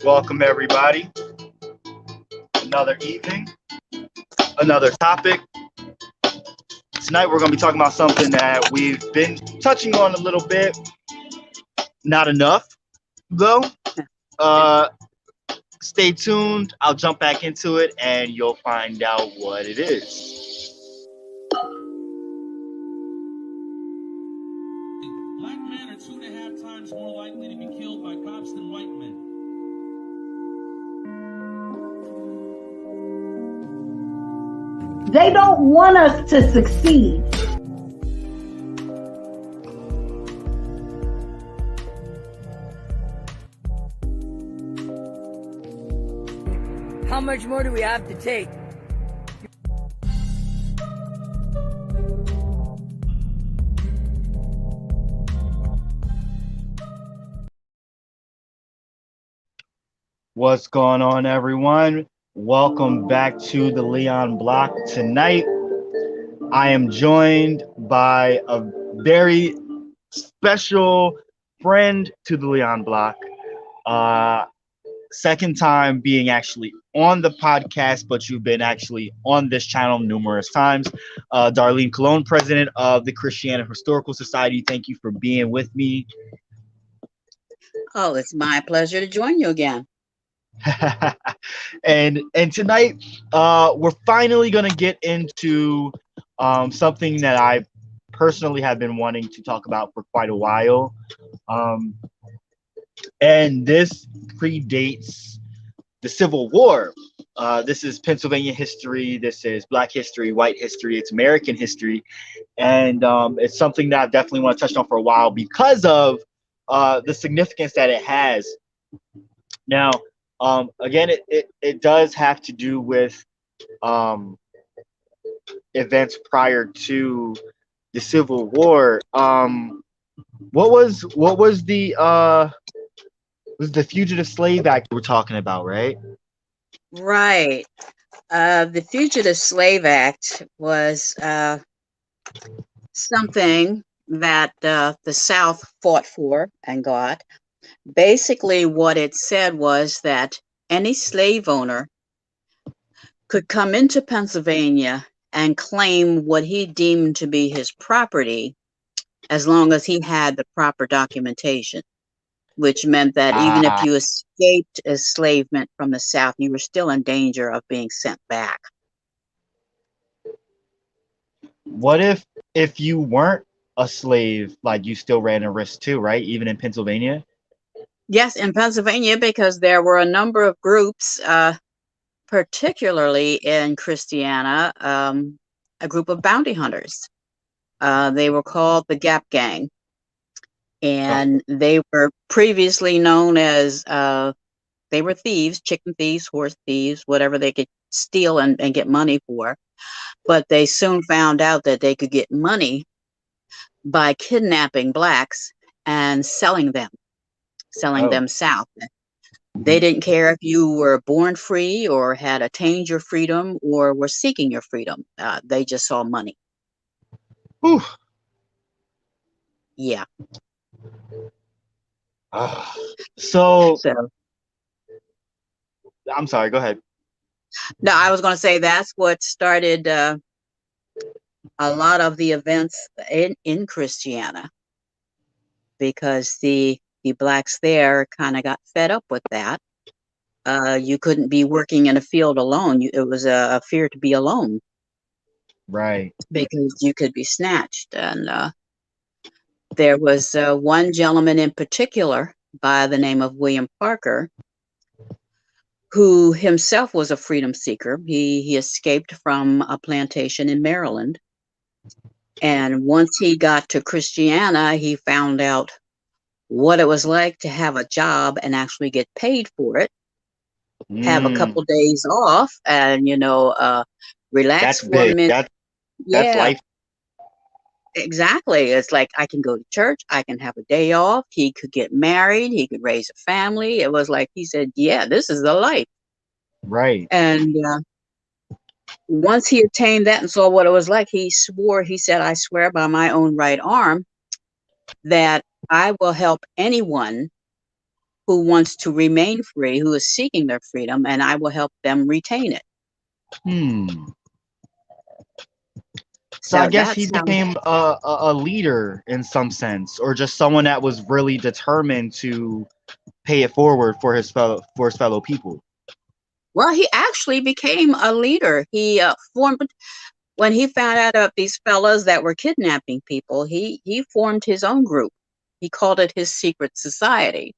Welcome, everybody. Another evening, another topic. Tonight, we're going to be talking about something that we've been touching on a little bit. Not enough, though. Uh, Stay tuned. I'll jump back into it, and you'll find out what it is. Black men are 2.5 times more likely to be killed by cops than white men. They don't want us to succeed. How much more do we have to take? What's going on, everyone? Welcome back to the Leon Block. Tonight, I am joined by a very special friend to the Leon Block. Second time being actually on the podcast, but you've been actually on this channel numerous times. Darlene Colon, president of the Christiana Historical Society. Thank you for being with me. Oh, it's my pleasure to join you again. and tonight, we're finally gonna get into something that I personally have been wanting to talk about for quite a while. And this predates the Civil War. This is Pennsylvania history. This is Black history, white history. It's American history, and it's something that I definitely want to touch on for a while because of the significance that it has. Now, again, it does have to do with events prior to the Civil War. What was the Fugitive Slave Act we're talking about, right? Right. The Fugitive Slave Act was something that the South fought for and got. Basically, what it said was that any slave owner could come into Pennsylvania and claim what he deemed to be his property as long as he had the proper documentation, which meant that even if you escaped enslavement from the South, you were still in danger of being sent back. What if you weren't a slave, like you still ran a risk too, right? Even in Pennsylvania? Yes, in Pennsylvania, because there were a number of groups, particularly in Christiana, a group of bounty hunters. They were called the Gap Gang. And they were previously known as, they were thieves, chicken thieves, horse thieves, whatever they could steal and get money for. But they soon found out that they could get money by kidnapping blacks and selling them south. They didn't care if you were born free or had attained your freedom or were seeking your freedom. They just saw money. Whew. Yeah. So I'm sorry, go ahead. No, I was going to say that's what started a lot of the events in Christiana, because the blacks there kind of got fed up with that. You couldn't be working in a field alone. It was a fear to be alone. Right. Because you could be snatched. And there was one gentleman in particular by the name of William Parker, who himself was a freedom seeker. He escaped from a plantation in Maryland. And once he got to Christiana, he found out what it was like to have a job and actually get paid for it, have a couple days off, and, relax for a minute. That's life. Exactly. It's like, I can go to church, I can have a day off, he could get married, he could raise a family. It was like, he said, yeah, this is the life. Right. And once he attained that and saw what it was like, he said, I swear by my own right arm that I will help anyone who wants to remain free, who is seeking their freedom, and I will help them retain it. So I guess he that's how. became a leader in some sense, or just someone that was really determined to pay it forward for his fellow people. Well, he actually became a leader. He formed, when he found out of these fellows that were kidnapping people, he formed his own group. He called it his secret society.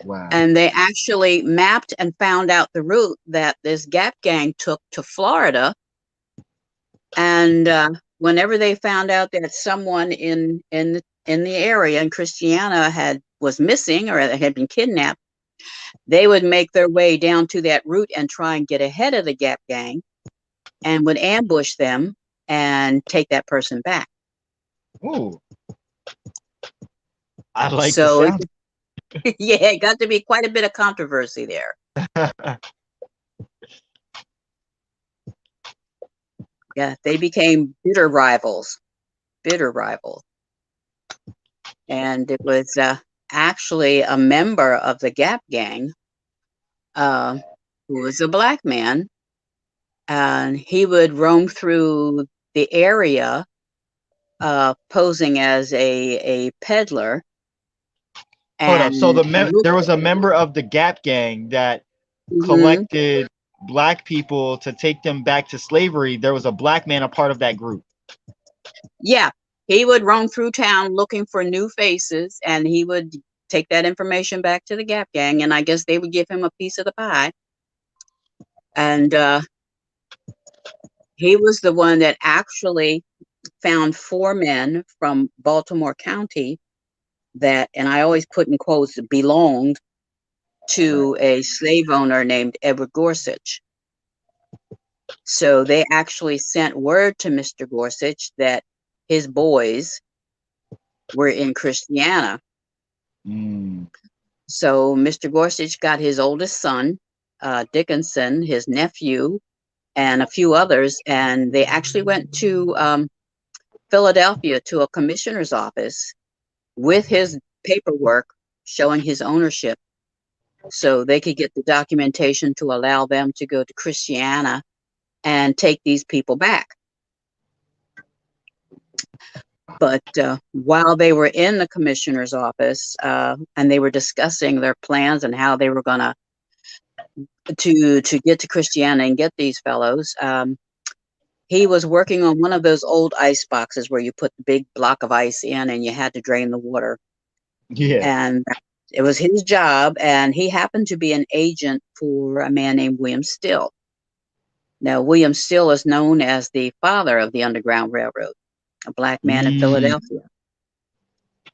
Wow. And they actually mapped and found out the route that this Gap gang took to Florida. And whenever they found out that someone in the area in Christiana was missing or had been kidnapped, they would make their way down to that route and try and get ahead of the Gap gang, and would ambush them and take that person back. Ooh, I like so the sound. Yeah, it got to be quite a bit of controversy there. Yeah, they became bitter rivals. And it was actually a member of the Gap gang who was a black man, and he would roam through the area posing as a peddler. Hold up. So And there was a member of the Gap gang that collected black people to take them back to slavery. There was a black man a part of that group. Yeah, he would roam through town looking for new faces, and he would take that information back to the Gap gang, and I guess they would give him a piece of the pie. And he was the one that actually found 4 men from Baltimore County that, and I always put in quotes, belonged to a slave owner named Edward Gorsuch. So they actually sent word to Mr. Gorsuch that his boys were in Christiana. So Mr. Gorsuch got his oldest son, Dickinson, his nephew, and a few others, and they actually went to Philadelphia to a commissioner's office with his paperwork showing his ownership, so they could get the documentation to allow them to go to Christiana and take these people back. But while they were in the commissioner's office and they were discussing their plans and how they were going to get to Christiana and get these fellows, he was working on one of those old ice boxes where you put the big block of ice in and you had to drain the water. Yeah. And it was his job, and he happened to be an agent for a man named William Still. Now, William Still is known as the father of the Underground Railroad, a black man in Philadelphia.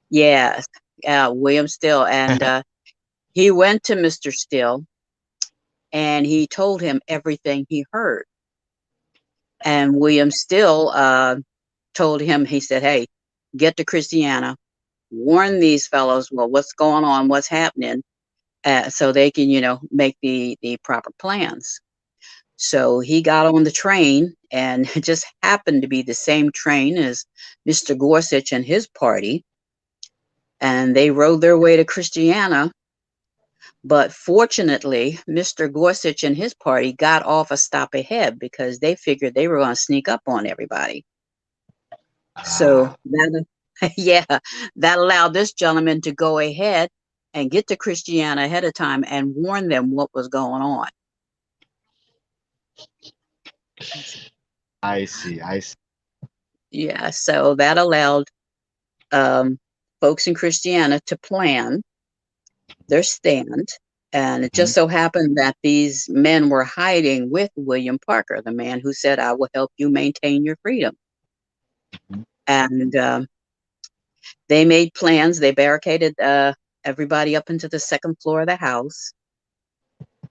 Yes, William Still. And he went to Mr. Still, and he told him everything he heard. And William Still told him, he said, hey, get to Christiana, warn these fellows, well, what's going on, what's happening, so they can, make the proper plans. So he got on the train, and it just happened to be the same train as Mr. Gorsuch and his party. And they rode their way to Christiana. But fortunately, Mr. Gorsuch and his party got off a stop ahead because they figured they were going to sneak up on everybody. So that, yeah, that allowed this gentleman to go ahead and get to Christiana ahead of time and warn them what was going on. I see. Yeah, so that allowed folks in Christiana to plan their stand. And it just so happened that these men were hiding with William Parker, the man who said, I will help you maintain your freedom. And they made plans. They barricaded everybody up into the second floor of the house.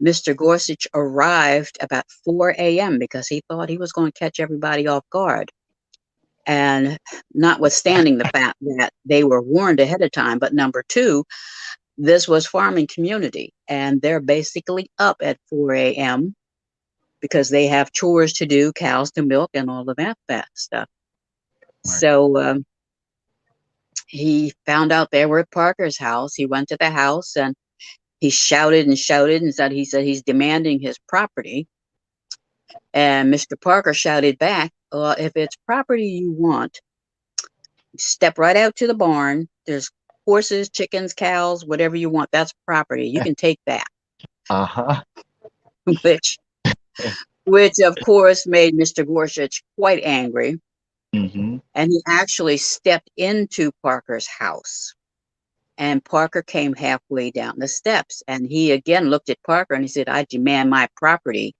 Mr. Gorsuch arrived about 4 a.m. because he thought he was going to catch everybody off guard. And notwithstanding the fact that they were warned ahead of time, but number 2, this was farming community, and they're basically up at 4 a.m. because they have chores to do, cows to milk, and all of that stuff. Right. So he found out they were at Parker's house. He went to the house, and He shouted and shouted and said he's demanding his property. And Mr. Parker shouted back, well, if it's property you want, step right out to the barn. There's horses, chickens, cows, whatever you want. That's property. You can take that. Uh-huh. which of course made Mr. Gorsuch quite angry. Mm-hmm. And he actually stepped into Parker's house. And Parker came halfway down the steps. And he again looked at Parker and he said, I demand my property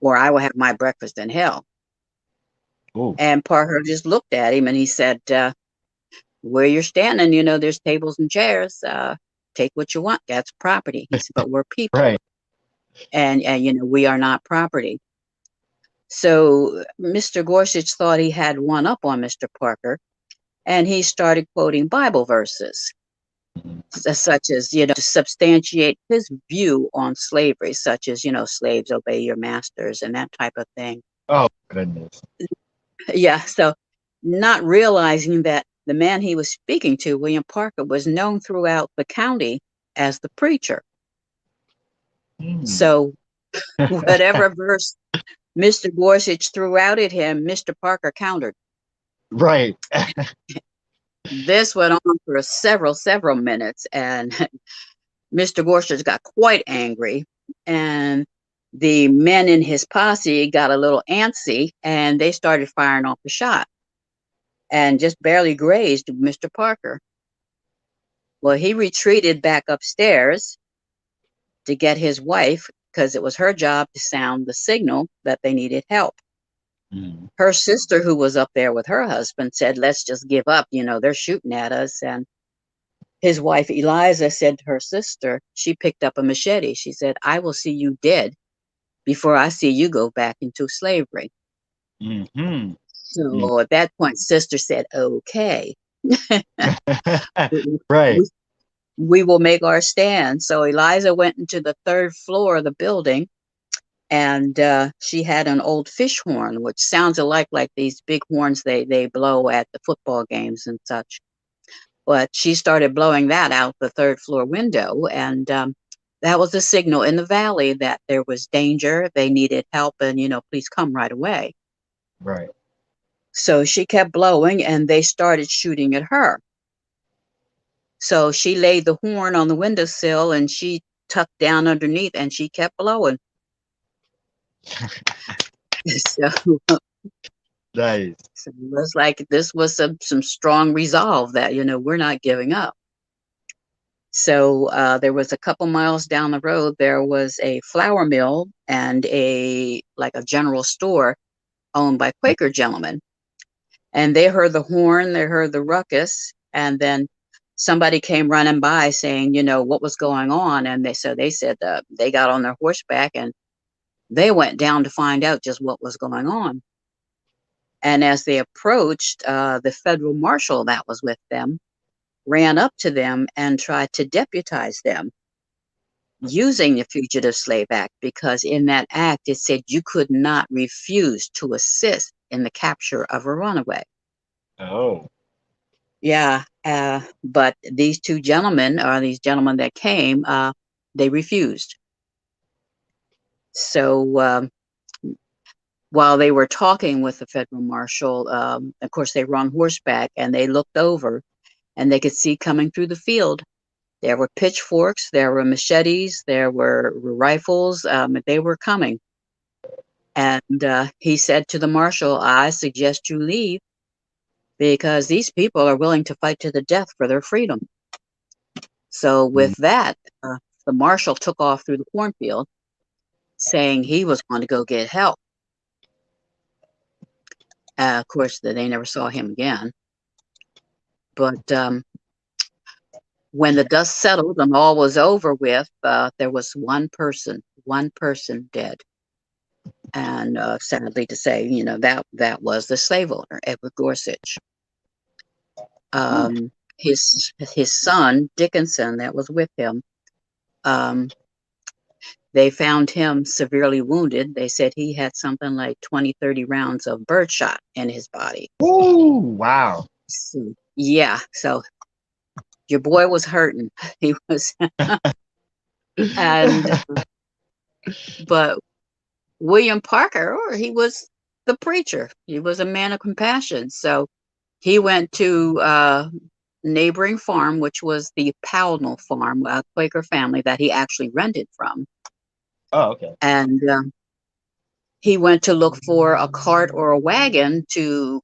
or I will have my breakfast in hell. Ooh. And Parker just looked at him and he said, where you're standing, you know, there's tables and chairs. Take what you want. That's property. He said, but we're people. Right. And you know, we are not property. So Mr. Gorsuch thought he had one up on Mr. Parker, and he started quoting Bible verses, such as, you know, to substantiate his view on slavery, such as, you know, slaves obey your masters and that type of thing. Oh, goodness. Yeah. So not realizing that the man he was speaking to, William Parker, was known throughout the county as the preacher. So whatever verse Mr. Gorsuch threw out at him, Mr. Parker countered. Right. This went on for several minutes, and Mr. Gorsuch got quite angry, and the men in his posse got a little antsy, and they started firing off a shot, and just barely grazed Mr. Parker. Well, he retreated back upstairs to get his wife, because it was her job to sound the signal that they needed help. Mm. Her sister, who was up there with her husband, said, let's just give up. You know, they're shooting at us. And his wife, Eliza, said to her sister, she picked up a machete. She said, I will see you dead before I see you go back into slavery. Mm-hmm. So at that point, sister said, okay. Right. We will make our stand. So Eliza went into the third floor of the building, and she had an old fish horn, which sounds like these big horns they blow at the football games and such. But she started blowing that out the third floor window, and that was a signal in the valley that there was danger, they needed help, and, you know, please come right away. Right. So she kept blowing, and they started shooting at her. So she laid the horn on the windowsill and she tucked down underneath and she kept blowing. So, nice. So it was like this was some strong resolve that, you know, we're not giving up. So there was a couple miles down the road, there was a flour mill and a general store owned by Quaker gentlemen. And they heard the horn, they heard the ruckus, and then somebody came running by saying, you know, what was going on. And they said they got on their horseback and they went down to find out just what was going on. And as they approached, the federal marshal that was with them ran up to them and tried to deputize them using the Fugitive Slave Act, because in that act, it said you could not refuse to assist in the capture of a runaway. Oh. Yeah, but these two gentlemen, or these gentlemen that came, they refused. So while they were talking with the federal marshal, of course, they were on horseback, and they looked over, and they could see coming through the field, there were pitchforks, there were machetes, there were rifles, they were coming. And he said to the marshal, I suggest you leave, because these people are willing to fight to the death for their freedom. So with that, the marshal took off through the cornfield, saying he was going to go get help. Of course, they never saw him again. But when the dust settled and all was over with, there was one person dead. And sadly to say, you know, that was the slave owner, Edward Gorsuch. His son, Dickinson, that was with him, they found him severely wounded. They said he had something like 20-30 rounds of birdshot in his body. Ooh, wow. So, yeah, so your boy was hurting. He was And but William Parker, he was the preacher. He was a man of compassion. So he went to neighboring farm, which was the Pownell farm, a Quaker family that he actually rented from. Oh, okay. And he went to look for a cart or a wagon to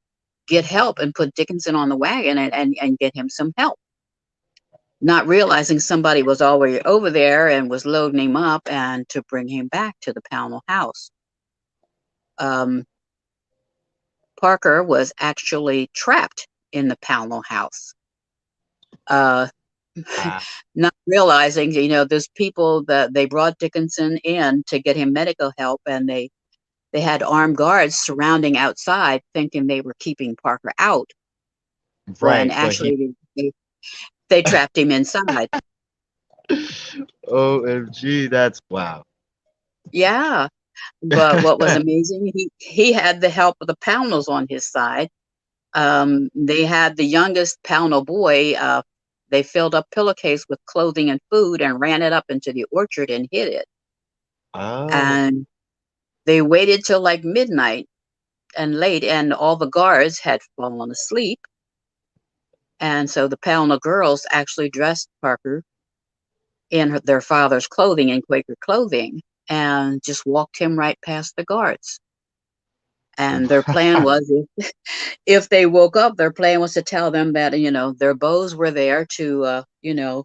get help and put Dickinson on the wagon and get him some help. Not realizing somebody was already over there and was loading him up and to bring him back to the Pownell house. Parker was actually trapped in the Pownell house. Not realizing, there's people that they brought Dickinson in to get him medical help, and they had armed guards surrounding outside, thinking they were keeping Parker out. Right. When actually they trapped him inside. OMG, that's wow. Yeah. But what was amazing, he had the help of the Pownells on his side. They had the youngest Pownell boy. They filled up pillowcase with clothing and food and ran it up into the orchard and hid it. Oh. And they waited till like midnight and late, and all the guards had fallen asleep. And so the Pownell girls actually dressed Parker in their father's clothing, in Quaker clothing, and just walked him right past the guards. And their plan was, if they woke up, their plan was to tell them that, their beaux were there to,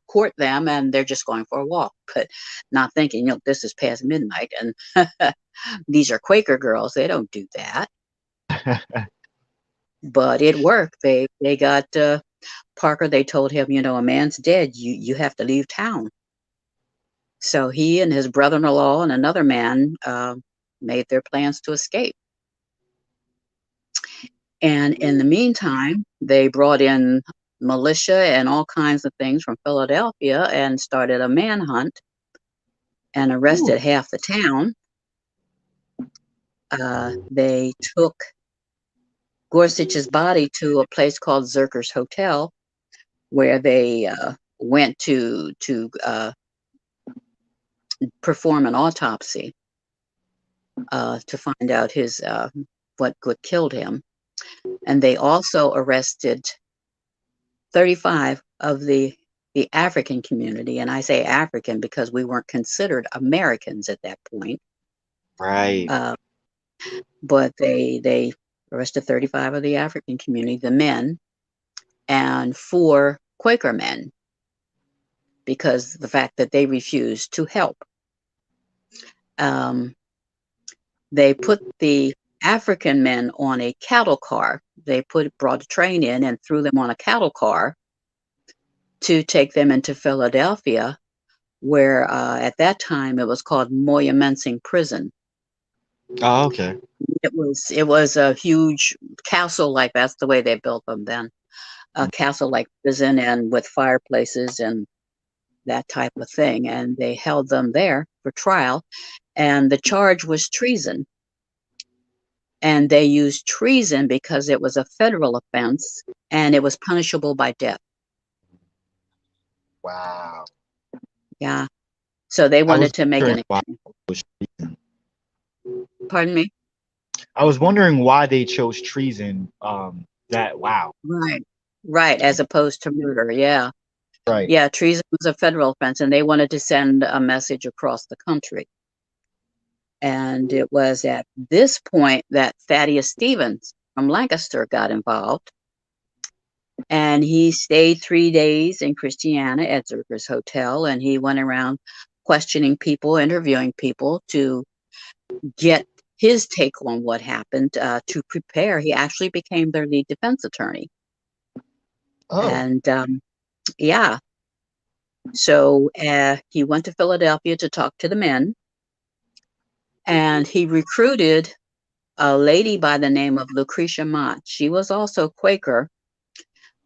court them, and they're just going for a walk, but not thinking, this is past midnight, and these are Quaker girls. They don't do that. But it worked. They got Parker. They told him, a man's dead. You have to leave town. So he and his brother-in-law and another man made their plans to escape. And in the meantime, they brought in militia and all kinds of things from Philadelphia and started a manhunt and arrested half the town. They took Gorsuch's body to a place called Zerker's Hotel, where they went to perform an autopsy to find out what killed him. And they also arrested 35 of the African community. And I say African because we weren't considered Americans at that point. Right. But they arrested 35 of the African community, the men, and 4 Quaker men, because the fact that they refused to help. They put the African men on a cattle car. They brought a train in and threw them on a cattle car to take them into Philadelphia, where at that time it was called Moyamensing Prison. Oh, okay. It was a huge castle, like that's the way they built them then, a castle-like prison, and with fireplaces and that type of thing. And they held them there for trial, and the charge was treason. And they used treason because it was a federal offense and it was punishable by death. Wow. Yeah. So they wanted to make an treason. Pardon me? I was wondering why they chose treason. Wow. Right. As opposed to murder. Yeah. Right. Yeah. Treason was a federal offense, and they wanted to send a message across the country. And it was at this point that Thaddeus Stevens from Lancaster got involved. And he stayed 3 days in Christiana at Zerker's Hotel, and he went around questioning people, interviewing people to get his take on what happened, to prepare. He actually became their lead defense attorney. Oh. And yeah. So he went to Philadelphia to talk to the men. And he recruited a lady by the name of Lucretia Mott. She was also Quaker,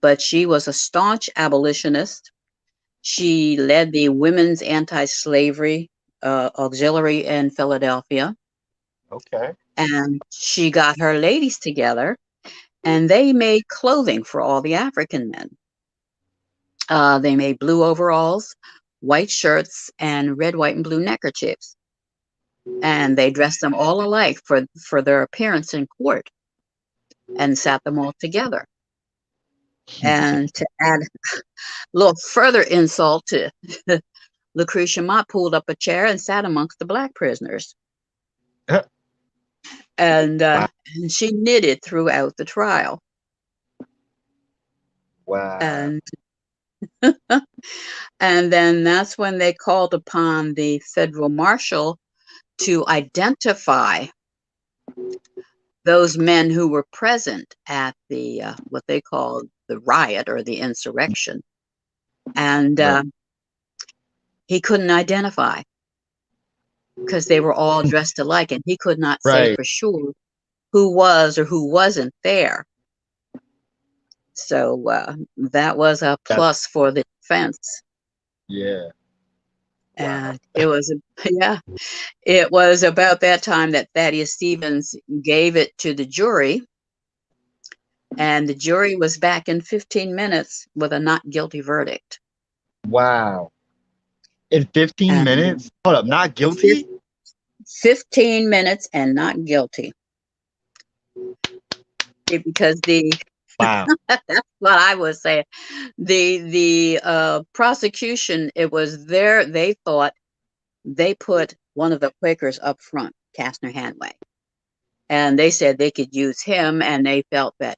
but she was a staunch abolitionist. She led the Women's Anti-Slavery Auxiliary in Philadelphia. Okay. And she got her ladies together, and they made clothing for all the African men. They made blue overalls, white shirts and red, white, and blue neckerchiefs. And they dressed them all alike for their appearance in court and sat them all together. And to add a little further insult to Lucretia Mott pulled up a chair and sat amongst the black prisoners. And she knitted throughout the trial. Wow. And then that's when they called upon the federal marshal to identify those men who were present at the what they called the riot or the insurrection. And he couldn't identify because they were all dressed alike, and he could not say for sure who was or who wasn't there. So that was a plus for the defense. Yeah. And it was about that time that Thaddeus Stevens gave it to the jury, and the jury was back in 15 minutes with a not guilty verdict. Wow. In 15 minutes? Hold up, not guilty? 15 minutes and not guilty. Because wow. That's what I was saying. The prosecution, it was they thought they put one of the Quakers up front, Kastner Hanway. And they said they could use him, and they felt that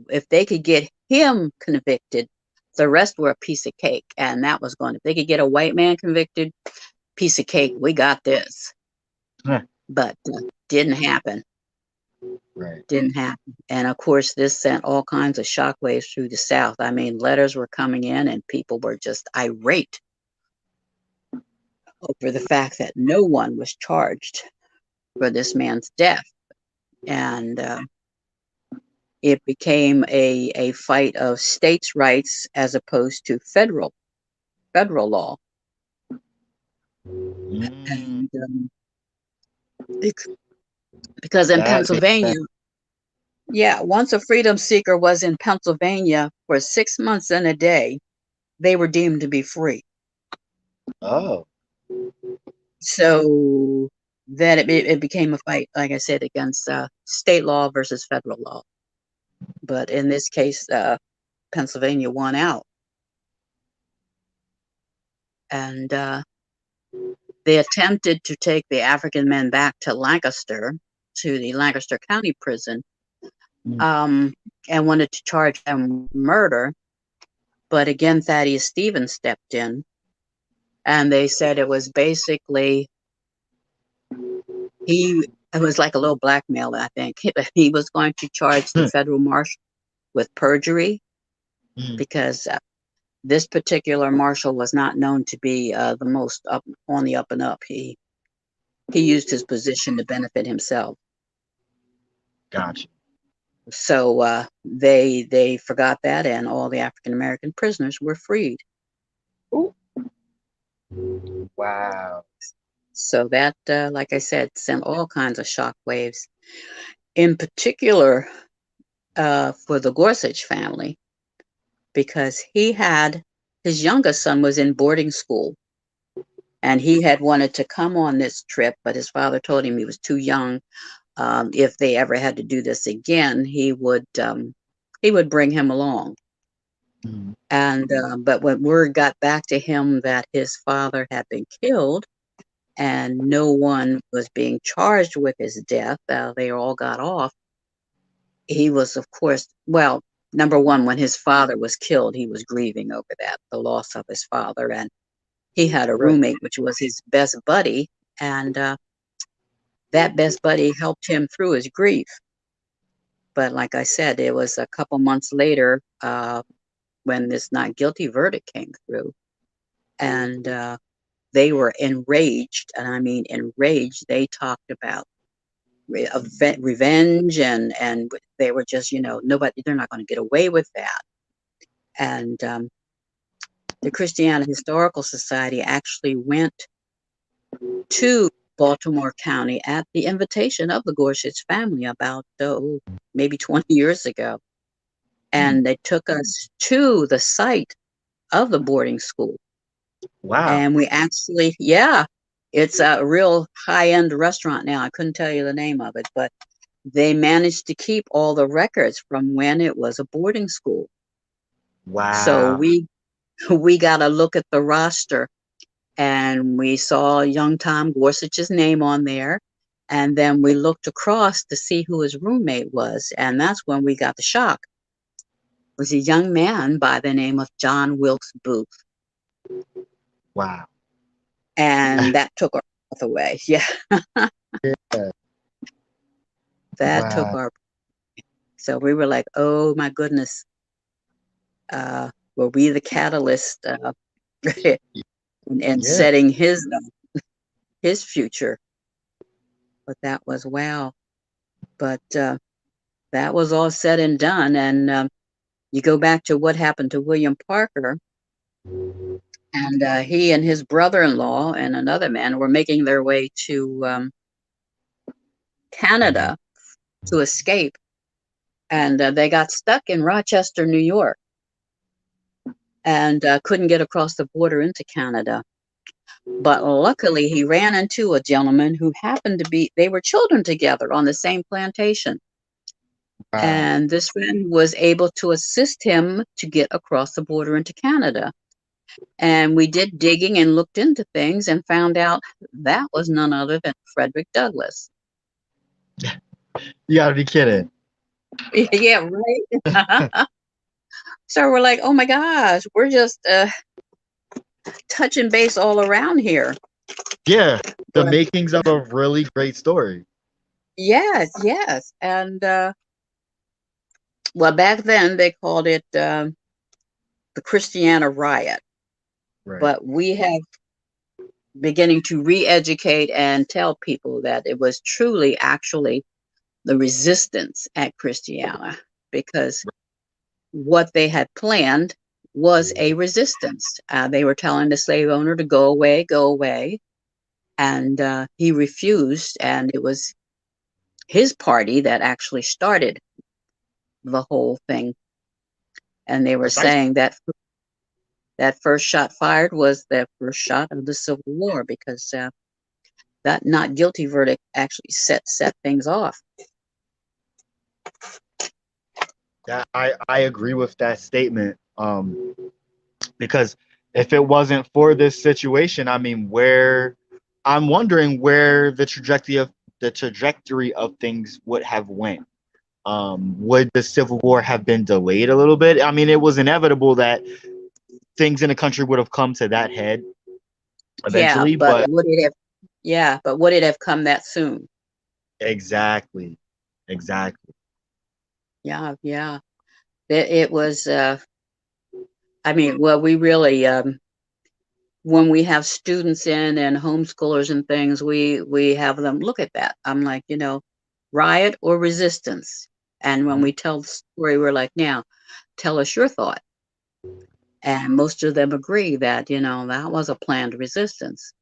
if they could get him convicted, the rest were a piece of cake. And that was going, if they could get a white man convicted, piece of cake, we got this. But didn't happen. Right. Didn't happen. And of course, this sent all kinds of shockwaves through the South. I mean, letters were coming in and people were just irate over the fact that no one was charged for this man's death. And it became a fight of states' rights as opposed to federal law. And, because in Pennsylvania, once a freedom seeker was in Pennsylvania for 6 months and a day, they were deemed to be free. Oh. So then it became a fight, like I said, against state law versus federal law. But in this case, Pennsylvania won out. And they attempted to take the African men back to Lancaster, to the Lancaster County Prison, and wanted to charge them murder. But again, Thaddeus Stevens stepped in, and they said it was basically, it was like a little blackmail, I think. He was going to charge the federal marshal with perjury because this particular marshal was not known to be the most on the up and up. He used his position to benefit himself. Gotcha. So they forgot that, and all the African American prisoners were freed. Ooh. Wow. So that, like I said, sent all kinds of shockwaves. In particular, for the Gorsuch family, because his youngest son was in boarding school, and he had wanted to come on this trip, but his father told him he was too young. If they ever had to do this again, he would bring him along. And but when word got back to him that his father had been killed and no one was being charged with his death, they all got off. He was, of course, well, number one, when his father was killed, he was grieving over that, the loss of his father. And he had a roommate, which was his best buddy. And that best buddy helped him through his grief. But like I said, it was a couple months later when this not guilty verdict came through. And they were enraged. And I mean, enraged. They talked about revenge, and they were just, they're not going to get away with that. And the Christiana Historical Society actually went to Baltimore County at the invitation of the Gorsuch family about maybe 20 years ago. And they took us to the site of the boarding school Wow. And we actually, yeah, it's a real high-end restaurant now. I couldn't tell you the name of it, but they managed to keep all the records from when it was a boarding school. So Wow. we got a look at the roster, and we saw young Tom Gorsuch's name on there. And then we looked across to see who his roommate was. And that's when we got the shock. It was a young man by the name of John Wilkes Booth. Wow. And that took our breath away. Yeah. Yeah. That took Wow. our, so we were like, oh my goodness. Were we the catalyst in Yeah. setting his future? But that was wow. But that was all said and done. And you go back to what happened to William Parker, and he and his brother-in-law and another man were making their way to Canada to escape, and they got stuck in Rochester, New York, and couldn't get across the border into Canada. But luckily, he ran into a gentleman who happened to be, they were children together on the same plantation. Wow. And this friend was able to assist him to get across the border into Canada. And we did digging and looked into things and found out that was none other than Frederick Douglass. You gotta be kidding. Yeah, right. So we're like, oh my gosh, we're just touching base all around here. Yeah. The But makings of a really great story. yes, yes. And well, back then they called it the Christiana Riot. Right. But we have beginning to re-educate and tell people that it was truly actually the resistance at Christiana, because what they had planned was a resistance. They were telling the slave owner to go away, and he refused, and it was his party that actually started the whole thing. And they were saying that that first shot fired was the first shot of the Civil War, because that not guilty verdict actually set things off. Yeah, I agree with that statement. Because if it wasn't for this situation, I mean, I'm wondering where the trajectory of things would have went. Would the Civil War have been delayed a little bit? I mean, it was inevitable that things in the country would have come to that head eventually, Yeah, but but would it have? Yeah, but would it have come that soon? exactly. Yeah, yeah. It was. I mean, well, we really, when we have students in and homeschoolers and things, we have them look at that. I'm like, riot or resistance. And when we tell the story, we're like, now, tell us your thought. And most of them agree that, that was a planned resistance.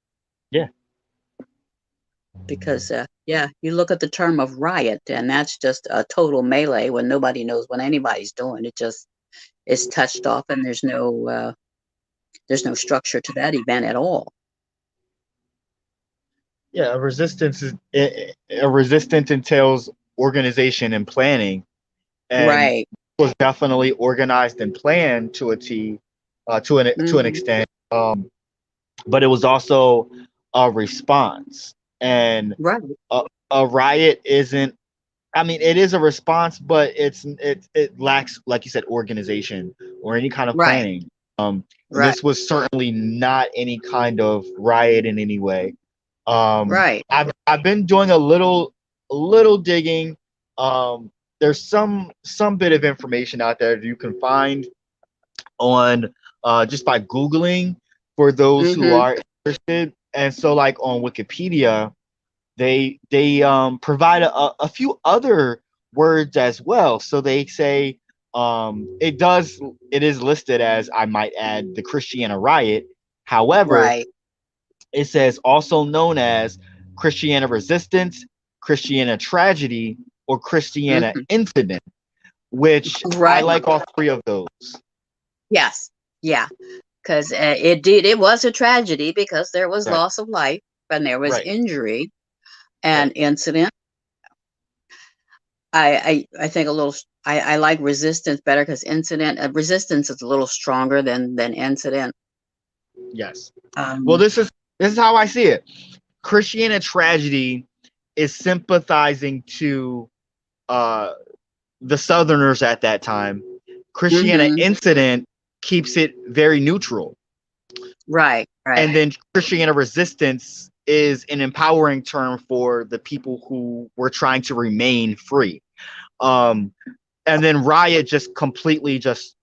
Yeah. Because, yeah, you look at the term of riot, and that's just a total melee when nobody knows what anybody's doing. It just is touched off, and there's no structure to that event at all. Yeah, a resistance entails organization and planning, and Right. it was definitely organized and planned to a T, to an extent. But it was also a response, and Right. a riot isn't. I mean, it is a response, but it lacks, like you said, organization or any kind of Right. planning. Right. This was certainly not any kind of riot in any way. Right. I've been doing a little digging. There's some bit of information out there that you can find on just by Googling for those who are interested. And so, like on Wikipedia, they provide a few other words as well. So they say it is listed as, I might add, the Christiana Riot. However, Right. it says also known as Christiana Resistance, Christiana Tragedy, or Christiana Incident, which I Right. like all three of those. Yes. Yeah. because it was a tragedy because there was Right. loss of life and there was Right. injury and Right. incident. I think I like resistance better because resistance is a little stronger than incident. Yes. Well, Um, this is how I see it. Christiana tragedy is sympathizing to uh, the Southerners at that time. Christiana mhm. incident keeps it very neutral. Right, right, And then Christiana resistance is an empowering term for the people who were trying to remain free. Um, and then Riot just completely just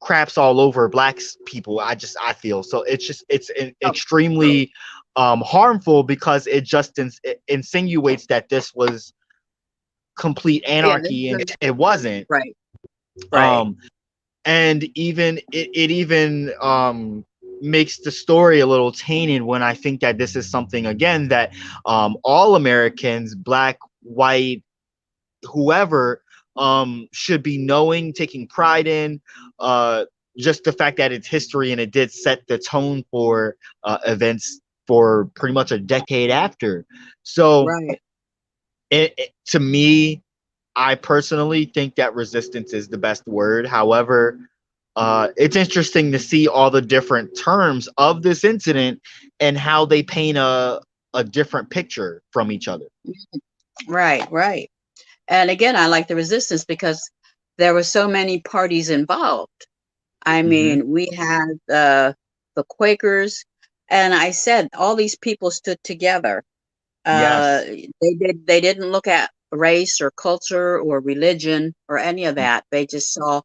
craps all over black people. I feel so it's oh, extremely harmful because it just it insinuates that this was complete yeah, anarchy, and it wasn't. right, right, Um, and even it even makes the story a little tainted when I think that this is something again that all Americans, black, white, whoever, should be knowing, taking pride in. uh just the fact that it's history and it did set the tone for events for pretty much a decade after. So right. to me, I personally think that resistance is the best word. However, it's interesting to see all the different terms of this incident and how they paint a different picture from each other. Right, right. And again, I like the resistance because there were so many parties involved. I Hmm. mean, we had the Quakers, and I said all these people stood together. Yes. They didn't look at race or culture or religion or any of that. They just saw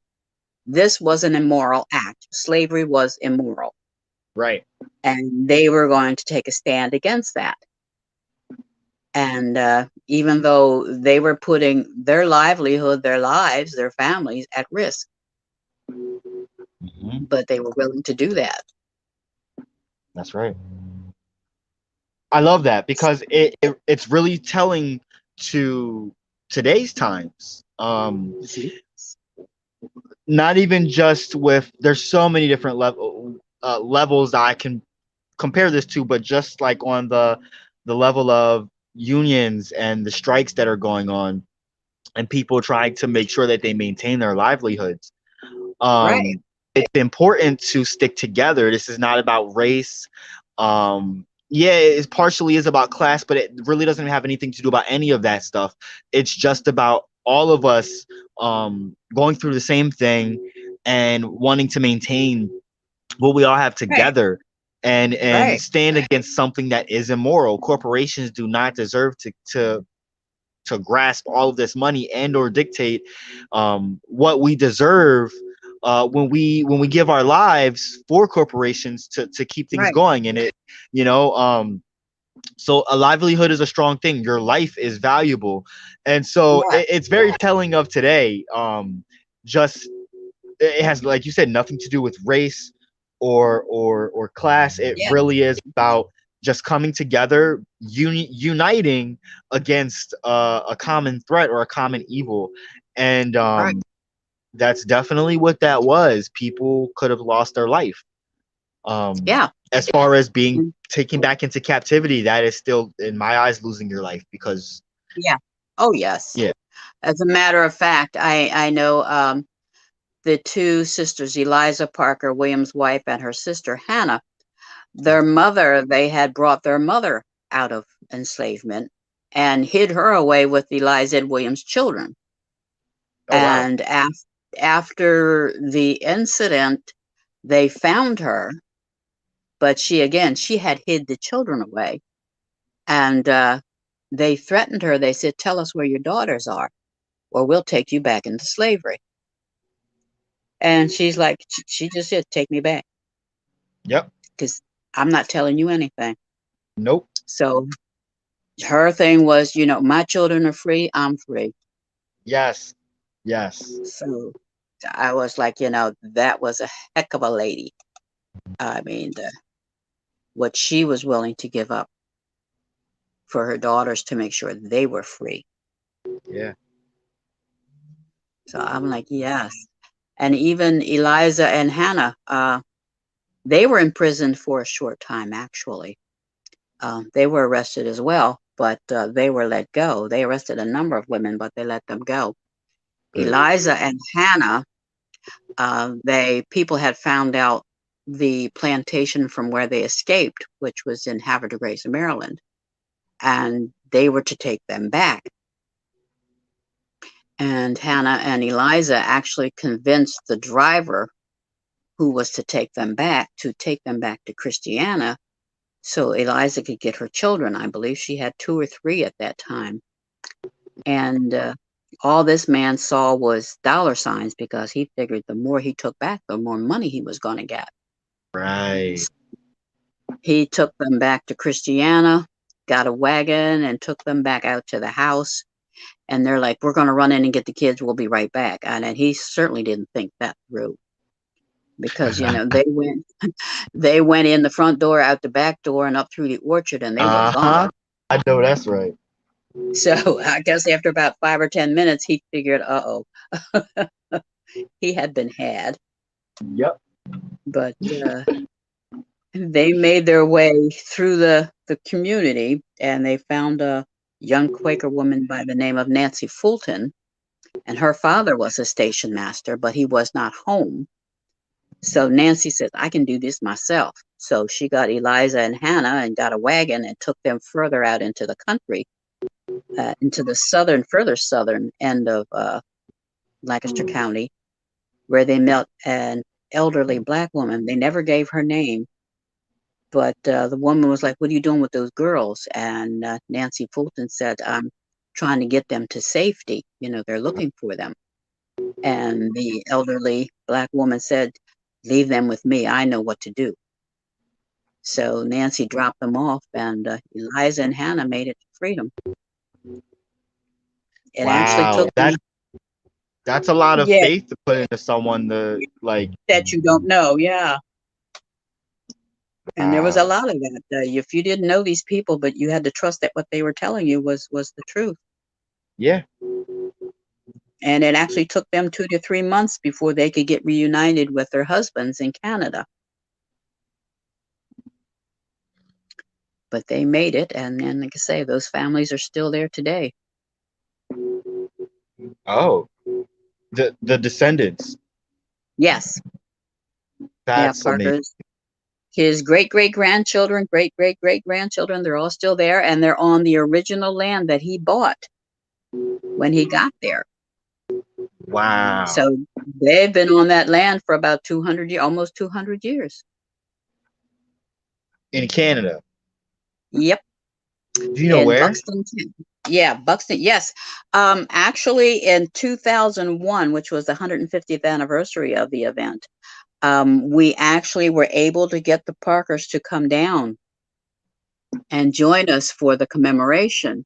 this was an immoral act. Slavery was immoral, Right. and they were going to take a stand against that. And even though they were putting their livelihood, their lives, their families at risk, Hmm. but they were willing to do that. That's right. I love that because it's really telling to today's times. Not even just with there's so many different levels that I can compare this to, but just like on the level of unions and the strikes that are going on and people trying to make sure that they maintain their livelihoods. Right, It's important to stick together. This is not about race. Yeah, it partially is about class, but it really doesn't have anything to do about any of that stuff. It's just about all of us going through the same thing and wanting to maintain what we all have right, together and right, stand against something that is immoral. Corporations do not deserve to grasp all of this money and or dictate what we deserve when we give our lives for corporations to keep things right. going. And it, you know, so a livelihood is a strong thing. Your life is valuable, and so Yeah, it's very telling of today. Just it has, like you said, nothing to do with race or class. It yeah, really is about just coming together, uniting against a common threat or a common evil. And right. that's definitely what that was. People could have lost their life. Yeah, As far as being mm, taken back into captivity, that is still, in my eyes, losing your life because, yeah. Oh, yes. yeah. As a matter of fact, I know the two sisters, Eliza Parker Williams' wife and her sister Hannah. They had brought their mother out of enslavement and hid her away with Eliza Williams' children. Oh, wow. And after the incident, they found her, but she had hid the children away. And they threatened her. They said, "Tell us where your daughters are, or we'll take you back into slavery." And she's like, she just said, "Take me back, Yep. because I'm not telling you anything." Nope. So her thing was, my children are free, I'm free. Yes. Yes. So I was like, that was a heck of a lady. I mean, what she was willing to give up for her daughters to make sure they were free. Yeah. So I'm like, yes. And even Eliza and Hannah, They were imprisoned for a short time, actually. They were arrested as well, but they were let go. They arrested a number of women, but they let them go. Good. Eliza and Hannah, people had found out the plantation from where they escaped, which was in Havre de Grace, Maryland, and they were to take them back. And Hannah and Eliza actually convinced the driver who was to take them back to Christiana, so Eliza could get her children. I believe she had 2 or 3 at that time. And all this man saw was dollar signs, because he figured the more he took back, the more money he was going to get. Right. He took them back to Christiana, got a wagon, and took them back out to the house. And they're like, we're going to run in and get the kids. We'll be right back. And he certainly didn't think that through, because, they went in the front door, out the back door, and up through the orchard, and they were gone. I know that's right. So I guess after about 5 or 10 minutes, he figured, he had been had. Yep. But they made their way through the community, and they found a young Quaker woman by the name of Nancy Fulton, and her father was a station master, but he was not home. So Nancy says, I can do this myself. So she got Eliza and Hannah and got a wagon and took them further out into the country, into the further southern end of Lancaster County, where they met an elderly Black woman. They never gave her name, but the woman was like, what are you doing with those girls? And Nancy Fulton said, I'm trying to get them to safety. They're looking for them. And the elderly Black woman said, leave them with me. I know what to do. So Nancy dropped them off, and Eliza and Hannah made it to freedom. It actually took that's a lot of faith to put into someone that you don't know. Yeah. And there was a lot of that. If you didn't know these people, but you had to trust that what they were telling you was the truth. Yeah. And it actually took them 2 to 3 months before they could get reunited with their husbands in Canada. But they made it, and then, like I say, those families are still there today. Oh, the descendants. Yes. That's amazing. His great-great-grandchildren, great-great-great-grandchildren, they're all still there, and they're on the original land that he bought when he got there. Wow. So they've been on that land for about 200 years, almost 200 years. In Canada? Yep. Do you know where? Buxton. Yeah, Buxton. Yes. Actually, in 2001, which was the 150th anniversary of the event, we actually were able to get the Parkers to come down and join us for the commemoration.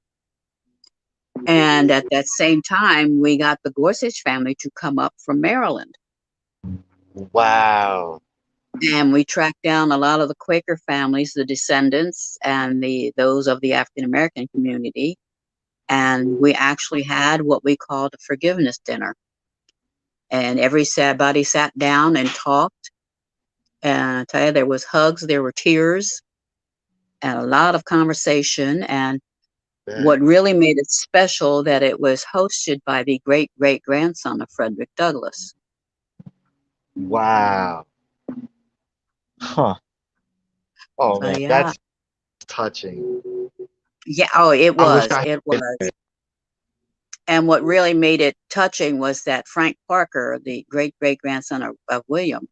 And at that same time, we got the Gorsuch family to come up from Maryland. Wow. And we tracked down a lot of the Quaker families, the descendants, and those of the African-American community. And we actually had what we called a forgiveness dinner. And everybody sat down and talked. And I tell you, there was hugs, there were tears, and a lot of conversation. And what really made it special, that it was hosted by the great-great-grandson of Frederick Douglass. Wow. Huh. Oh, man, yeah. that's touching. Yeah, it was. It was. And what really made it touching was that Frank Parker, the great-great-grandson of William,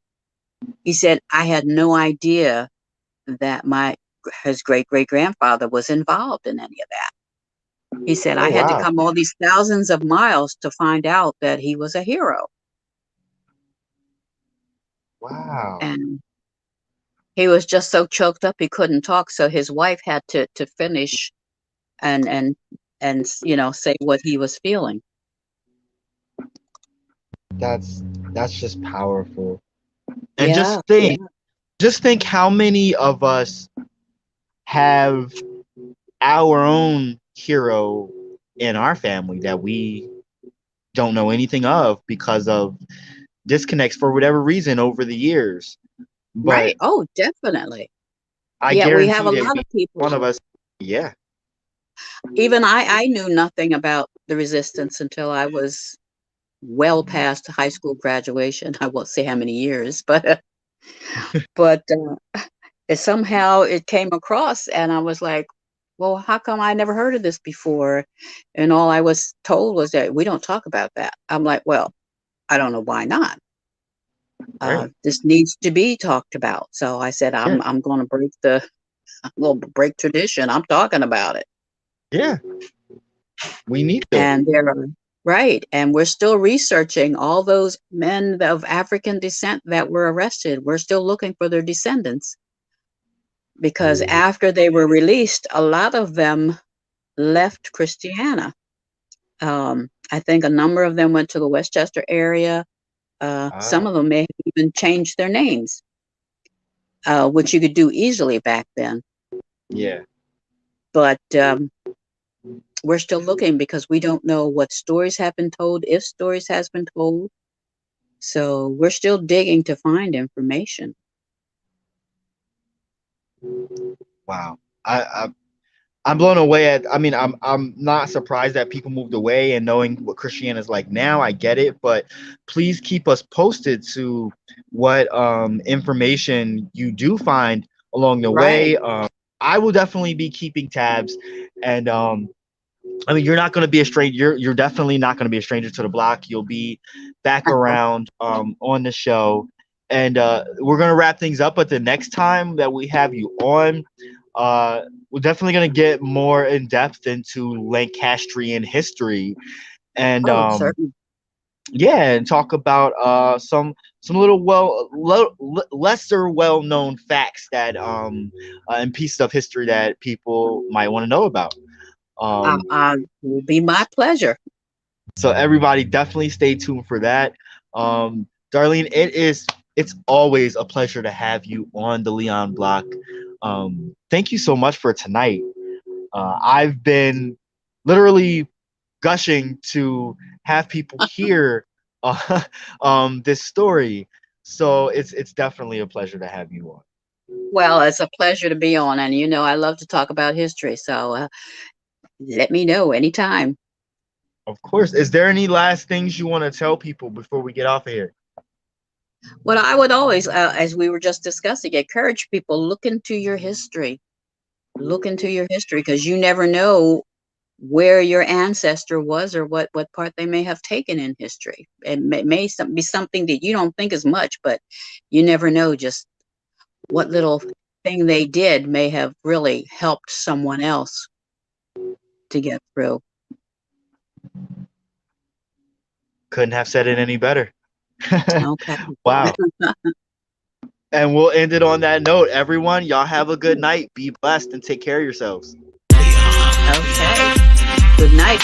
he said, I had no idea that his great-great-grandfather was involved in any of that. He said, I had to come all these thousands of miles to find out that he was a hero. Wow. And he was just so choked up he couldn't talk, so his wife had to finish and say what he was feeling. That's just powerful. And just think how many of us have our own hero in our family that we don't know anything of because of disconnects for whatever reason over the years. But Right. Oh, definitely. I Yeah, we have guarantee a that lot of people. one of us, yeah, Even I knew nothing about the resistance until I was well past high school graduation. I won't say how many years, but somehow it came across, and I was like, well, how come I never heard of this before? And all I was told was that we don't talk about that. I'm like, well, I don't know why not. right, This needs to be talked about. So I said, yeah, I'm going to break tradition. I'm talking about it. yeah, we need to. And there are, right. And we're still researching all those men of African descent that were arrested. We're still looking for their descendants because after they were released, a lot of them left Christiana. I think a number of them went to the Westchester area. Some of them may have even changed their names, which you could do easily back then. Yeah. But we're still looking because we don't know what stories have been told, if stories has been told. So we're still digging to find information. Wow. I'm blown away at, I mean, I'm not surprised that people moved away, and knowing what Christiana is like now, I get it, but please keep us posted to what information you do find along the way. I will definitely be keeping tabs, and I mean, you're not going to be a stranger. You're definitely not going to be a stranger to the block. You'll be back around on the show, and we're going to wrap things up. But the next time that we have you on, we're definitely going to get more in depth into Lancastrian history, and Certainly. yeah, and talk about some little lesser well known facts that and pieces of history that people might want to know about. It will be my pleasure. So everybody definitely stay tuned for that. Darlene, it's always a pleasure to have you on the Leon Block. Thank you so much for tonight. I've been literally gushing to have people hear this story. So it's definitely a pleasure to have you on. Well, it's a pleasure to be on, and I love to talk about history. So let me know anytime. Of course. Is there any last things you want to tell people before we get off of here? Well, I would always, as we were just discussing, encourage people, look into your history. Look into your history, because you never know where your ancestor was or what part they may have taken in history. It may be something that you don't think is much, but you never know just what little thing they did may have really helped someone else to get through. Couldn't have said it any better. Okay. Wow. And we'll end it on that note. Everyone, y'all have a good night. Be blessed and take care of yourselves. Okay. Good night.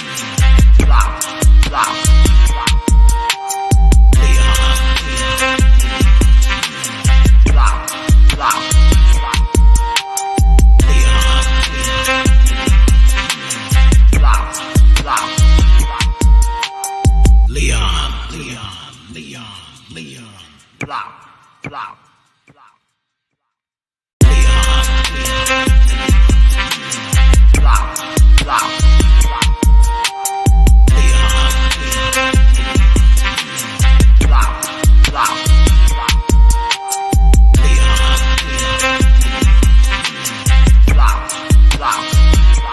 Wow.